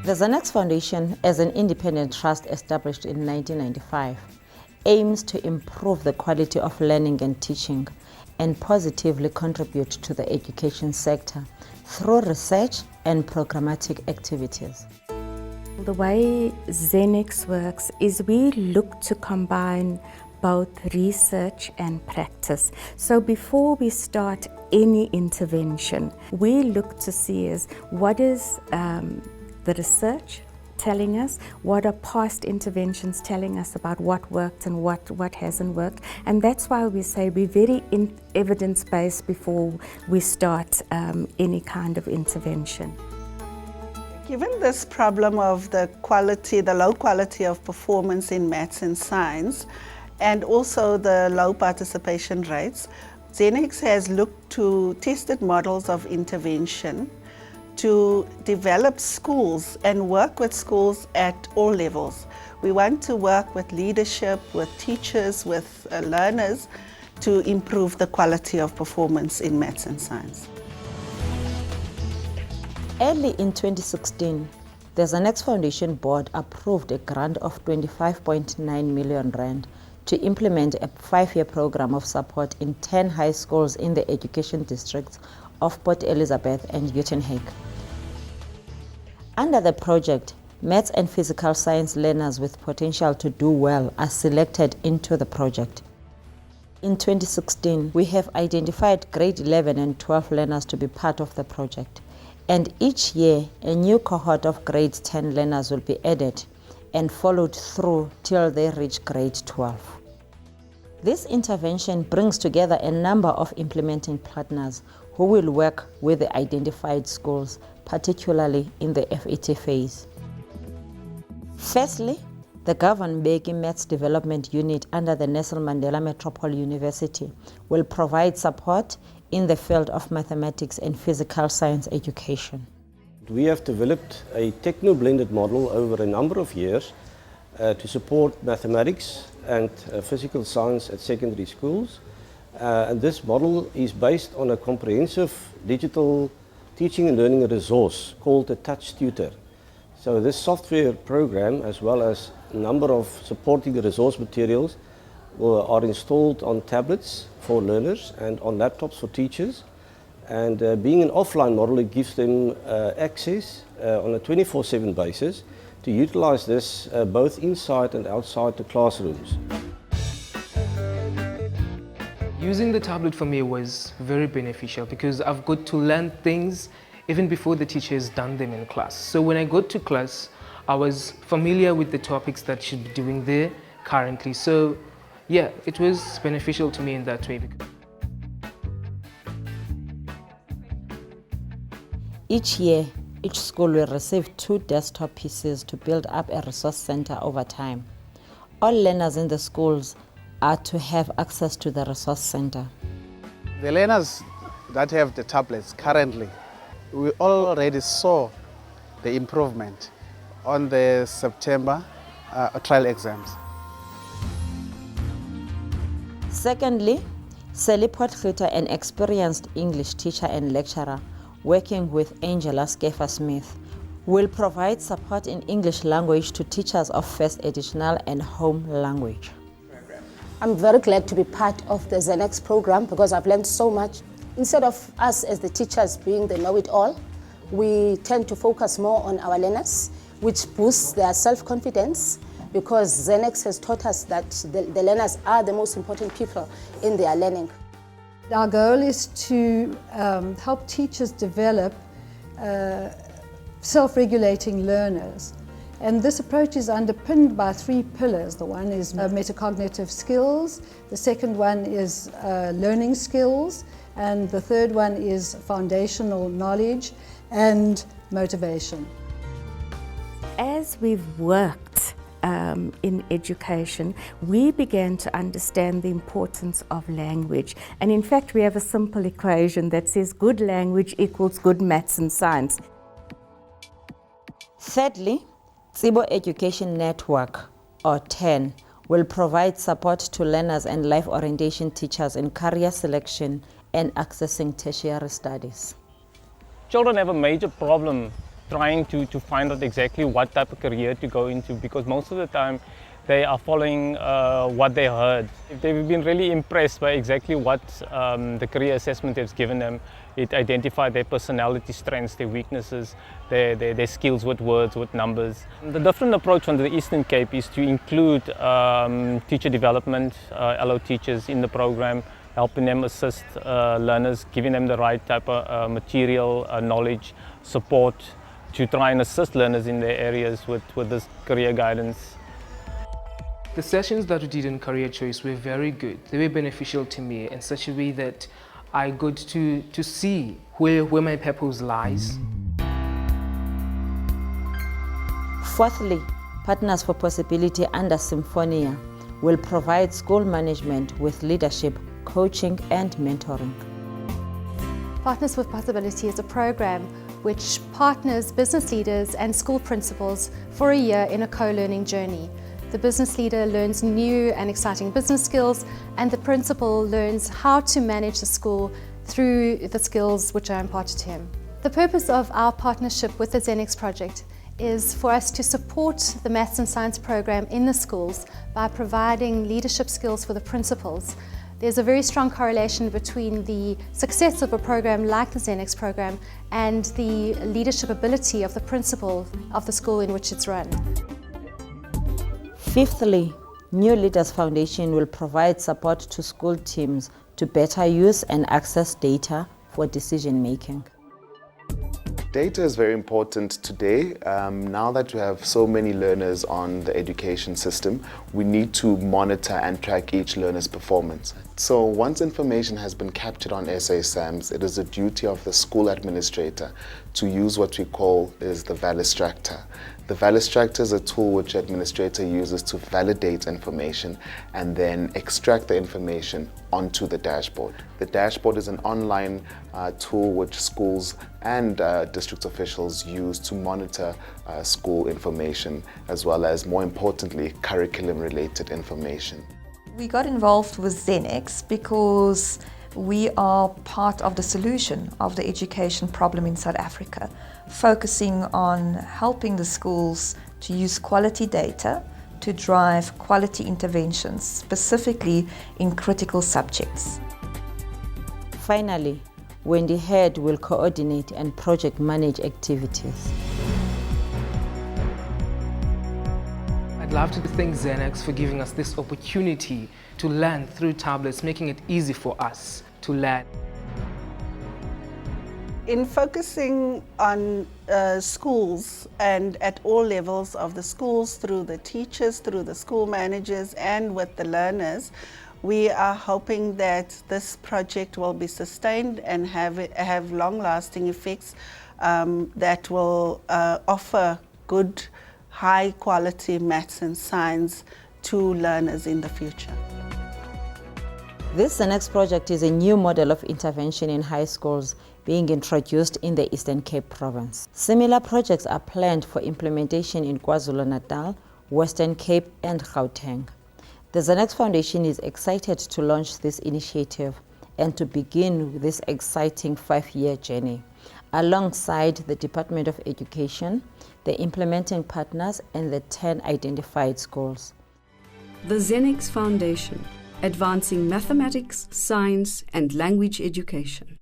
The Zenex Foundation, as an independent trust established in 1995, aims to improve the quality of learning and teaching and positively contribute to the education sector through research and programmatic activities. The way Zenex works is we look to combine both research and practice. So before we start any intervention, we look to see is what is the research telling us, what are past interventions telling us about what worked and what hasn't worked. And that's why we say we're very evidence-based before we start any kind of intervention. Given this problem of the low quality of performance in maths and science, and also the low participation rates, Zenex has looked to tested models of intervention to develop schools and work with schools at all levels. We want to work with leadership, with teachers, with learners to improve the quality of performance in maths and science. Early in 2016, the Zenex Foundation Board approved a grant of 25.9 million rand to implement a 5-year program of support in 10 high schools in the education districts of Port Elizabeth and Uitenhage. Under the project, maths and physical science learners with potential to do well are selected into the project. In 2016, we have identified grade 11 and 12 learners to be part of the project. And each year, a new cohort of grade 10 learners will be added and followed through till they reach grade 12. This intervention brings together a number of implementing partners who will work with the identified schools, particularly in the FET phase. Firstly, the Govan Mbeki Maths Development Unit under the Nelson Mandela Metropolitan University will provide support in the field of mathematics and physical science education. We have developed a techno-blended model over a number of years to support mathematics and physical science at secondary schools. And this model is based on a comprehensive digital teaching and learning resource called the Touch Tutor. So this software program, as well as a number of supporting resource materials, are installed on tablets for learners and on laptops for teachers. And being an offline model, it gives them access on a 24/7 basis to utilize this both inside and outside the classrooms. Using the tablet for me was very beneficial because I've got to learn things even before the teacher has done them in class. So when I got to class, I was familiar with the topics that she'd be doing there currently. So yeah, it was beneficial to me in that way. Each year, each school will receive 2 desktop PCs to build up a resource center over time. All learners in the schools are to have access to the resource center. The learners that have the tablets currently, we already saw the improvement on the September trial exams. Secondly, Sally Potgieter, an experienced English teacher and lecturer working with Angela Skeffer-Smith, will provide support in English language to teachers of first additional and home language. I'm very glad to be part of the Zenex program because I've learned so much. Instead of us as the teachers being the know-it-all, we tend to focus more on our learners, which boosts their self-confidence because Zenex has taught us that the learners are the most important people in their learning. Our goal is to help teachers develop self-regulating learners. And this approach is underpinned by 3 pillars. The one is metacognitive skills, the second one is learning skills, and the third one is foundational knowledge and motivation. As we've worked in education, we began to understand the importance of language. And in fact, we have a simple equation that says good language equals good maths and science. Thirdly, Tsebo Education Network, or TEN, will provide support to learners and life orientation teachers in career selection and accessing tertiary studies. Children have a major problem trying to find out exactly what type of career to go into, because most of the time they are following what they heard. If they've been really impressed by exactly what the career assessment has given them, it identified their personality strengths, their weaknesses, their skills with words, with numbers. The different approach from the Eastern Cape is to include teacher development, LO teachers in the program, helping them assist learners, giving them the right type of material, knowledge, support to try and assist learners in their areas with this career guidance. The sessions that we did in Career Choice were very good. They were beneficial to me in such a way that I got to see where my purpose lies. Fourthly, Partners for Possibility under Symphonia will provide school management with leadership, coaching and mentoring. Partners with Possibility is a program which partners business leaders and school principals for a year in a co-learning journey. The business leader learns new and exciting business skills, and the principal learns how to manage the school through the skills which are imparted to him. The purpose of our partnership with the Zenex project is for us to support the Maths and Science program in the schools by providing leadership skills for the principals. There's a very strong correlation between the success of a program like the Zenex program and the leadership ability of the principal of the school in which it's run. Fifthly, New Leaders Foundation will provide support to school teams to better use and access data for decision making. Data is very important today. Now that we have so many learners on the education system, we need to monitor and track each learner's performance. So once information has been captured on SASAMs, it is the duty of the school administrator to use what we call is the Valistrator. The Valistrator is a tool which the administrator uses to validate information and then extract the information onto the dashboard. The dashboard is an online tool which schools and district officials use to monitor school information, as well as, more importantly, curriculum-related information. We got involved with Zenex because we are part of the solution of the education problem in South Africa, focusing on helping the schools to use quality data to drive quality interventions, specifically in critical subjects. Finally, Wendy Head will coordinate and project manage activities. I'd love to thank Zenex for giving us this opportunity to learn through tablets, making it easy for us to learn. In focusing on schools and at all levels of the schools, through the teachers, through the school managers and with the learners, we are hoping that this project will be sustained and have long-lasting effects that will offer good, high-quality maths and science to learners in the future. This Zenex project is a new model of intervention in high schools being introduced in the Eastern Cape province. Similar projects are planned for implementation in KwaZulu-Natal, Western Cape and Gauteng. The Zenex Foundation is excited to launch this initiative and to begin this exciting 5-year journey alongside the Department of Education, the implementing partners and the 10 identified schools. The Zenex Foundation, advancing mathematics, science and language education.